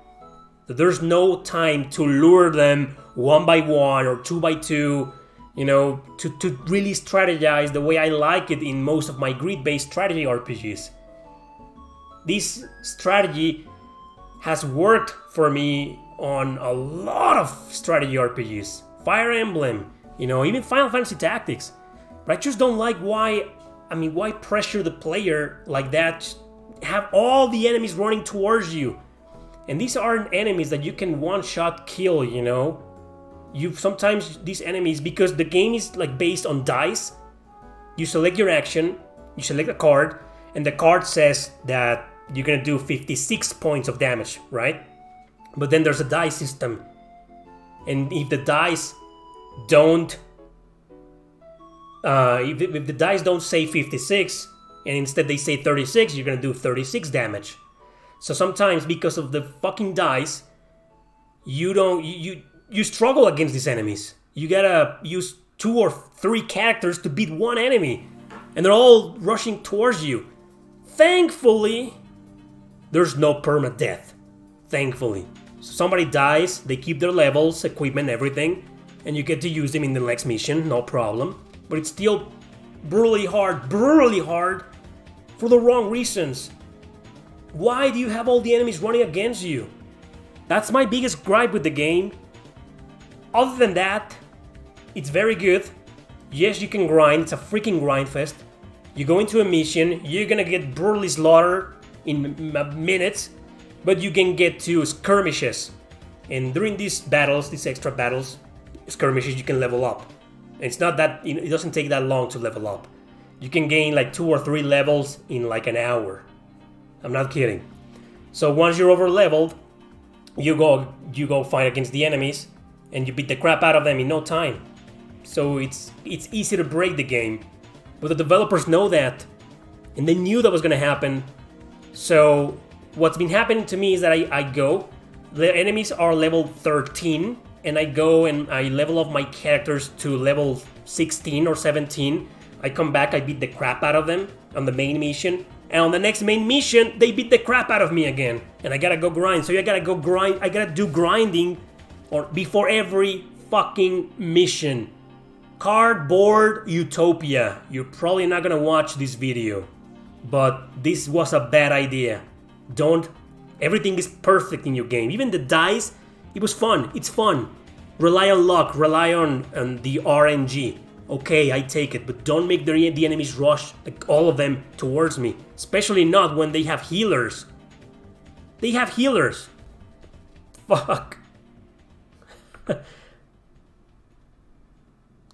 There's no time to lure them 1 by 1 or 2 by 2, you know, to really strategize the way I like it in most of my grid-based strategy RPGs. This strategy has worked for me on a lot of strategy RPGs. Fire Emblem, you know, even Final Fantasy Tactics. But I just don't like why pressure the player like that? Have all the enemies running towards you. And these aren't enemies that you can one-shot kill, you know? Sometimes these enemies, because the game is like based on dice, you select your action, you select a card, and the card says that you're gonna do 56 points of damage, right? But then there's a die system. And if the dice don't if the dice don't say 56 and instead they say 36, you're gonna do 36 damage. So sometimes because of the fucking dice, you struggle against these enemies. You gotta use 2 or 3 characters to beat one enemy, and they're all rushing towards you. Thankfully, there's no permadeath. Thankfully. So somebody dies, they keep their levels, equipment, everything, and you get to use them in the next mission, no problem. But it's still brutally hard for the wrong reasons. Why do you have all the enemies running against you? That's my biggest gripe with the game. Other than that, it's very good. Yes, you can grind, it's a freaking grind fest. You go into a mission, you're gonna get brutally slaughtered in minutes, but you can get to skirmishes. And during these battles, these extra battles, skirmishes, you can level up. It's not that, it doesn't take that long to level up. You can gain like 2 or 3 levels in like an hour. I'm not kidding. So once you're over leveled, you go fight against the enemies and you beat the crap out of them in no time. So it's easy to break the game. But the developers know that, and they knew that was gonna happen. So what's been happening to me is that the enemies are level 13, and I go and I level up my characters to level 16 or 17. I come back, I beat the crap out of them on the main mission, and on the next main mission, they beat the crap out of me again. And I gotta go grind, so I gotta do grinding before every fucking mission. Cardboard Utopia. You're probably not gonna watch this video, but this was a bad idea. Everything is perfect in your game. Even the dice, it was fun. It's fun. Rely on luck, rely on the RNG. Okay, I take it, but don't make the enemies rush, like all of them, towards me. Especially not when they have healers. They have healers. Fuck.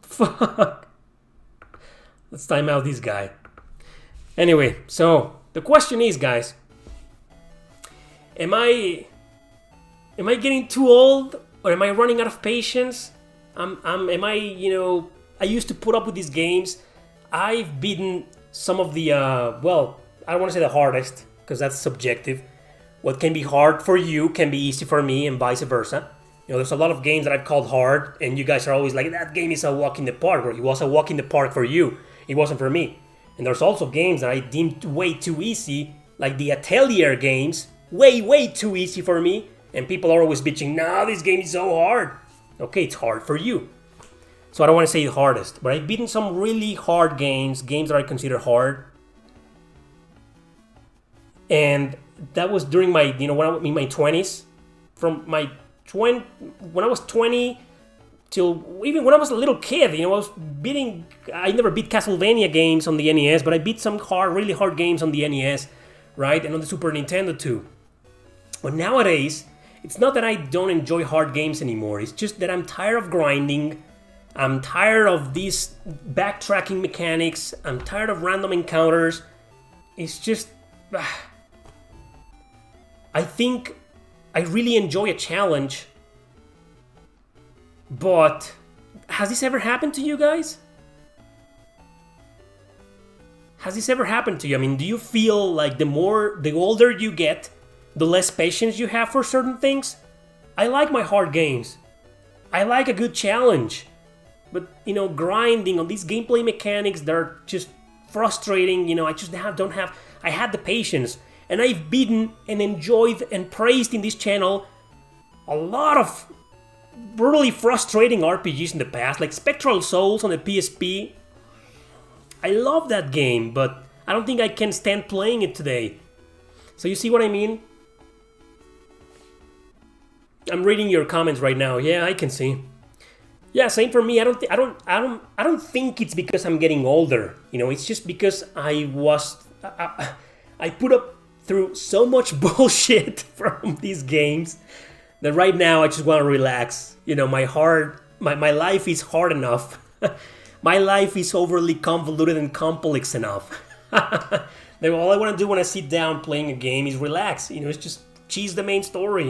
Fuck. Let's time out this guy. Anyway, so the question is, guys, am I getting too old, or am I running out of patience? I used to put up with these games. I've beaten some of the I don't want to say the hardest, because that's subjective. What can be hard for you can be easy for me, and vice versa. You know, there's a lot of games that I've called hard, and you guys are always like, that game is a walk in the park, or it was a walk in the park for you. It wasn't for me. And there's also games that I deemed way too easy, like the Atelier games, way too easy for me. And people are always bitching, nah, this game is so hard. Okay, it's hard for you. So I don't want to say the hardest, but I've beaten some really hard games that I consider hard. And that was during my, when I was in my 20s. From my when I was 20 till even when I was a little kid, I never beat Castlevania games on the NES, but I beat some really hard games on the NES, right? And on the Super Nintendo too. But nowadays, it's not that I don't enjoy hard games anymore. It's just that I'm tired of grinding. I'm tired of these backtracking mechanics. I'm tired of random encounters. It's just... I think I really enjoy a challenge, but Has this ever happened to you guys? Has this ever happened to you? I mean, do you feel like the older you get, the less patience you have for certain things? I like my hard games. I like a good challenge. But, grinding on these gameplay mechanics that are just frustrating, I just don't have... I had the patience. And I've beaten and enjoyed and praised in this channel a lot of brutally frustrating RPGs in the past, like Spectral Souls on the PSP. I love that game, but I don't think I can stand playing it today. So you see what I mean? I'm reading your comments right now. Yeah, I can see. Yeah, same for me. I don't think it's because I'm getting older. It's just because I put up through so much bullshit from these games that right now I just want to relax. My life is hard enough. My life is overly convoluted and complex enough. All I want to do when I sit down playing a game is relax. It's just cheese the main story.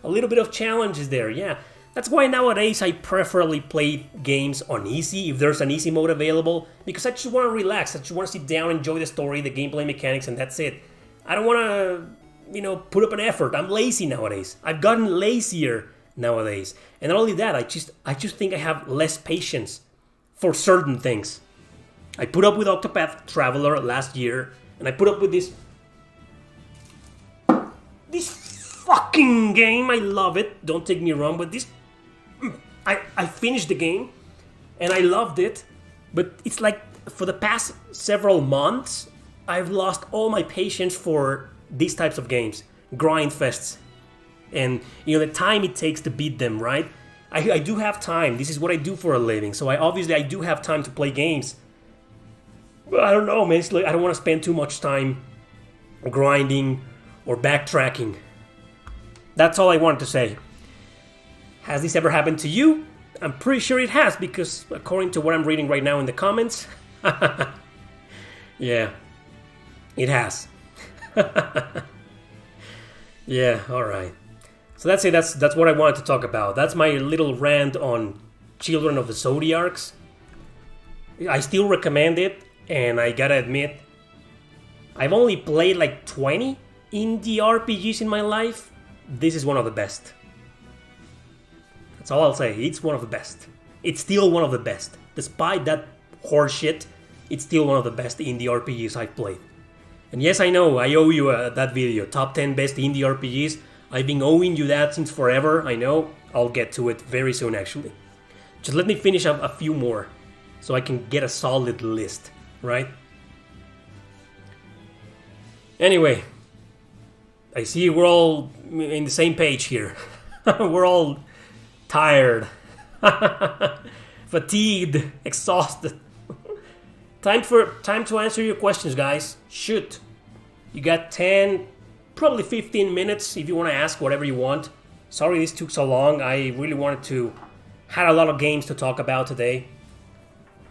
A little bit of challenge is there. Yeah, that's why nowadays I preferably play games on easy if there's an easy mode available, because I just want to relax. I just want to sit down, enjoy the story, the gameplay mechanics, and that's it. I don't want to, put up an effort. I'm lazy nowadays. I've gotten lazier nowadays, and not only that, I just think I have less patience for certain things. I put up with Octopath Traveler last year, and I put up with this fucking game. I love it. Don't take me wrong, but I finished the game, and I loved it. But it's like for the past several months, I've lost all my patience for these types of games, grind fests, and the time it takes to beat them. Right? I do have time. This is what I do for a living, so I do have time to play games. But I don't know, man. It's like I don't want to spend too much time grinding or backtracking. That's all I wanted to say. Has this ever happened to you? I'm pretty sure it has, because according to what I'm reading right now in the comments, yeah, it has. Yeah, alright. So that's it, that's what I wanted to talk about. That's my little rant on Children of the Zodiacs. I still recommend it, and I gotta admit, I've only played like 20 indie RPGs in my life. This is one of the best. That's all I'll say. It's one of the best. It's still one of the best. Despite that horseshit, it's still one of the best indie RPGs I've played. And yes, I know, I owe you that video. Top 10 best indie RPGs. I've been owing you that since forever. I know. I'll get to it very soon, actually. Just let me finish up a few more so I can get a solid list, right? Anyway, I see we're all in the same page here. We're all tired, fatigued, exhausted. Time to answer your questions, guys. Shoot. You got 10, probably 15 minutes if you want to ask whatever you want. Sorry this took so long. I really wanted to... had a lot of games to talk about today.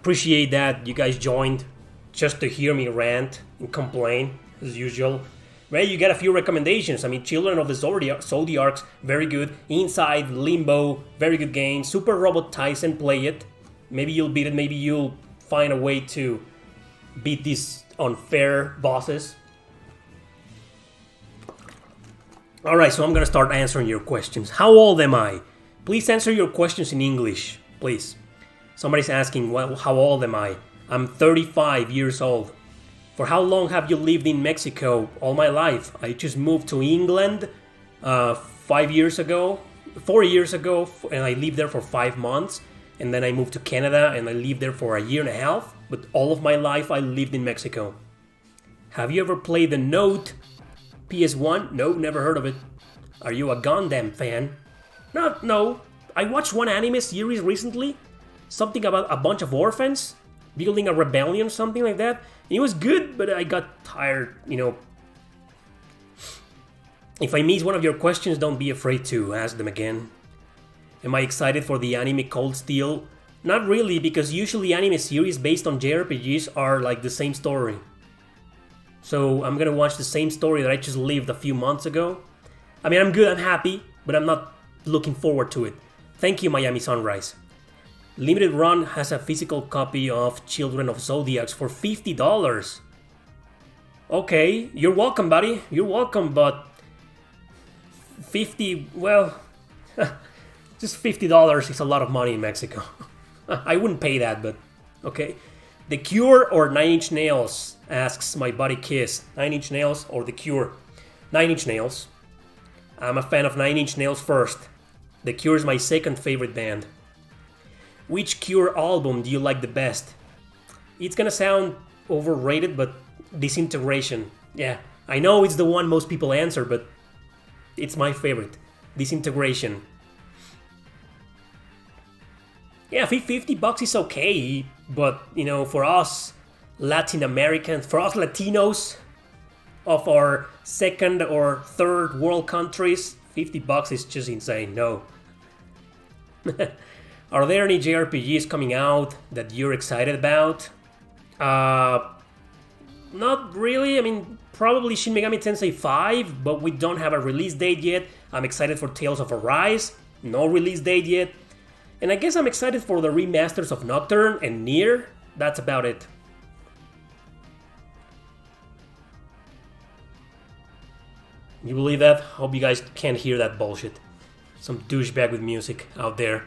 Appreciate that you guys joined just to hear me rant and complain, as usual. Well, you got a few recommendations. I mean, Children of the Zodiacs, very good. Inside, Limbo, very good game. Super Robot Tyson, play it. Maybe you'll beat it. Maybe you'll find a way to beat these unfair bosses. Alright, so I'm gonna start answering your questions. How old am I? Please answer your questions in English, please. Somebody's asking, well, how old am I? I'm 35 years old. For how long have you lived in Mexico? All my life. I just moved to England 4 years ago, and I lived there for 5 months. And then I moved to Canada, and I lived there for a year and a half. But all of my life, I lived in Mexico. Have you ever played the Note PS1? No, never heard of it. Are you a Gundam fan? No. I watched one anime series recently. Something about a bunch of orphans building a rebellion, something like that. And it was good, but I got tired, If I miss one of your questions, don't be afraid to ask them again. Am I excited for the anime Cold Steel? Not really, because usually anime series based on JRPGs are like the same story. So I'm gonna watch the same story that I just lived a few months ago. I mean, I'm good, I'm happy, but I'm not looking forward to it. Thank you, Miami Sunrise. Limited Run has a physical copy of Children of Zodiacs for $50. Okay, you're welcome, buddy. You're welcome, but 50, well, just $50 is a lot of money in Mexico. I wouldn't pay that, but okay. The Cure or Nine Inch Nails, asks my buddy Kiss. Nine Inch Nails or The Cure? Nine Inch Nails. I'm a fan of Nine Inch Nails first. The Cure is my second favorite band. Which Cure album do you like the best? It's gonna sound overrated, but Disintegration. Yeah, I know it's the one most people answer, but it's my favorite. Disintegration. Yeah, $50 is okay, but you know, for us Latin Americans, for us Latinos of our second or third world countries, $50 is just insane. No. Are there any JRPGs coming out that you're excited about? Not really. I mean, probably Shin Megami Tensei 5, but we don't have a release date yet. I'm excited for Tales of Arise. No release date yet. And I guess I'm excited for the remasters of Nocturne and Nier. That's about it. You believe that? Hope you guys can't hear that bullshit. Some douchebag with music out there.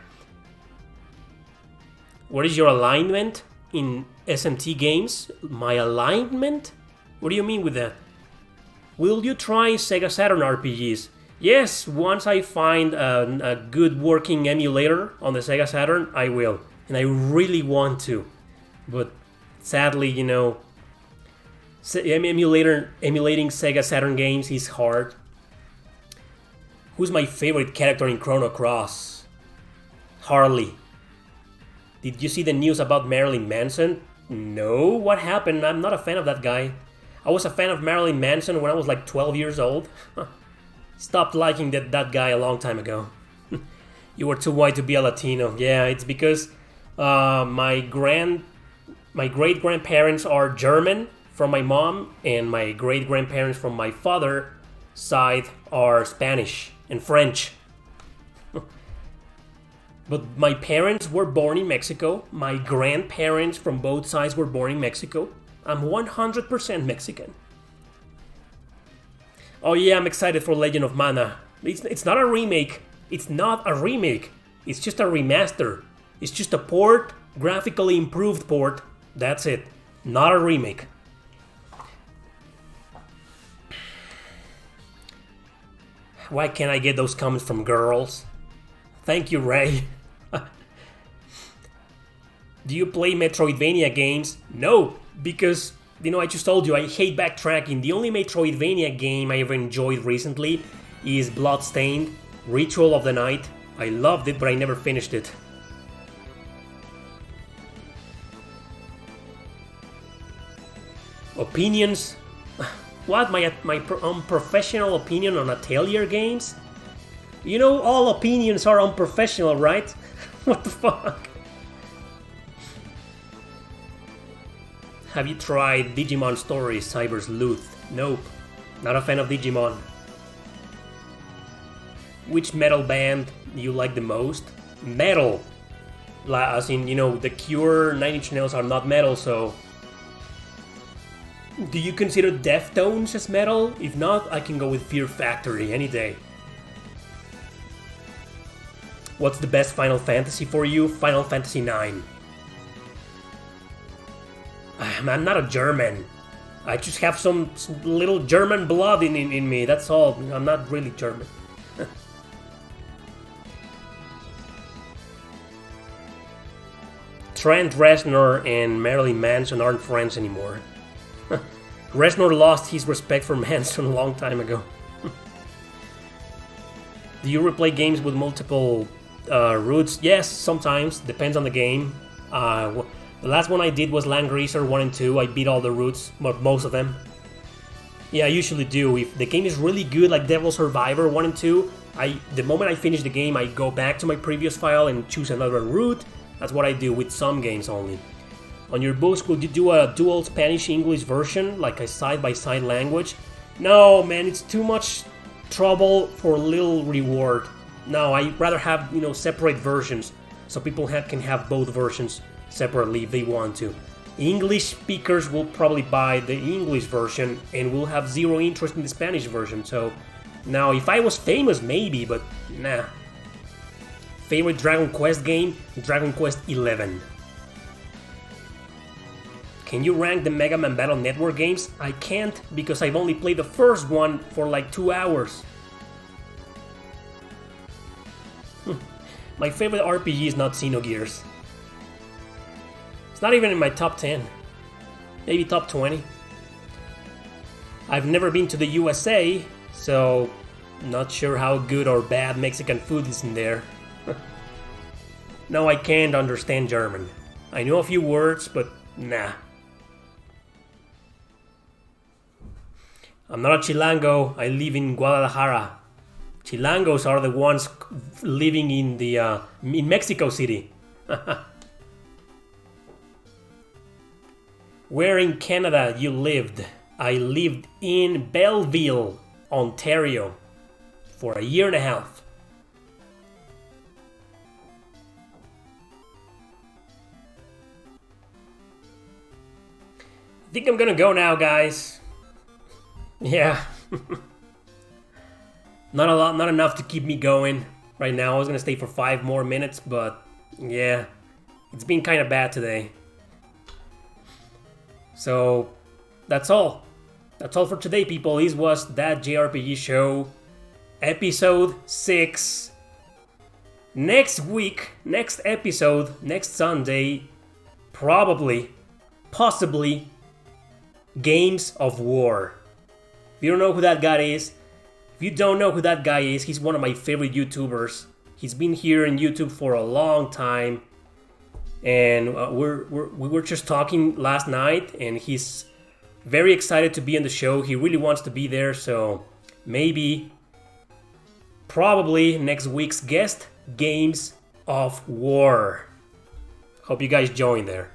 What is your alignment in SMT games? My alignment? What do you mean with that? Will you try Sega Saturn RPGs? Yes, once I find a good working emulator on the Sega Saturn, I will. And I really want to. But sadly, you know, emulating Sega Saturn games is hard. Who's my favorite character in Chrono Cross? Harley. Did you see the news about Marilyn Manson? No, what happened? I'm not a fan of that guy. I was a fan of Marilyn Manson when I was like 12 years old. Stopped liking that guy a long time ago. You were too white to be a Latino. Yeah, it's because my great-grandparents are German from my mom, and my great-grandparents from my father's side are Spanish and French. But my parents were born in Mexico. My grandparents from both sides were born in Mexico. I'm 100% Mexican. Oh yeah, I'm excited for Legend of Mana. It's not a remake. It's not a remake. It's just a remaster. It's just a port, graphically improved port. That's it. Not a remake. Why can't I get those comments from girls? Thank you, Ray. Do you play Metroidvania games? No, because, you know, I just told you I hate backtracking. The only Metroidvania game I ever enjoyed recently is Bloodstained, Ritual of the Night. I loved it, but I never finished it. Opinions? What? My unprofessional opinion on Atelier games? You know, all opinions are unprofessional, right? What the fuck? Have you tried Digimon Stories, Cyber's Luth? Nope. Not a fan of Digimon. Which metal band do you like the most? Metal. As in, you know, The Cure, Nine Inch Nails are not metal, so... Do you consider Deftones as metal? If not, I can go with Fear Factory any day. What's the best Final Fantasy for you? Final Fantasy IX. I'm not a German. I just have some little German blood in me, that's all. I'm not really German. Trent Reznor and Marilyn Manson aren't friends anymore. Reznor lost his respect for Manson a long time ago. Do you replay games with multiple routes? Yes, sometimes. Depends on the game. The last one I did was Land Greaser 1 and 2. I beat all the routes, but most of them. Yeah, I usually do. If the game is really good, like Devil Survivor 1 and 2, the moment I finish the game, I go back to my previous file and choose another route. That's what I do with some games only. On your books, could you do a dual Spanish-English version, like a side-by-side language? No, man, it's too much trouble for little reward. No, I'd rather have, you know, separate versions. so people can have both versions separately if they want to. English speakers will probably buy the English version and will have zero interest in the Spanish version. So now, if I was famous, maybe, but nah. Favorite Dragon Quest game? Dragon Quest XI. Can you rank the Mega Man Battle Network games? I can't because I've only played the first one for like 2 hours. My favorite RPG is not Xenogears. It's not even in my top 10. Maybe top 20. I've never been to the USA, so not sure how good or bad Mexican food is in there. No, I can't understand German. I know a few words, but nah. I'm not a Chilango, I live in Guadalajara. Chilangos are the ones living in Mexico City. Where in Canada you lived? I lived in Belleville, Ontario, for 1.5 years. I think I'm gonna go now, guys. Yeah. Not enough to keep me going right now. I was gonna stay for 5 more minutes, but yeah, it's been kind of bad today. So that's all. That's all for today, people. This was That JRPG Show, episode 6. Next week, next episode, next Sunday, possibly, Games of War. If you don't know who that guy is, he's one of my favorite YouTubers. He's been here in YouTube for a long time, and we were just talking last night, and he's very excited to be on the show. He really wants to be there, so probably next week's guest, Games of War. Hope you guys join there.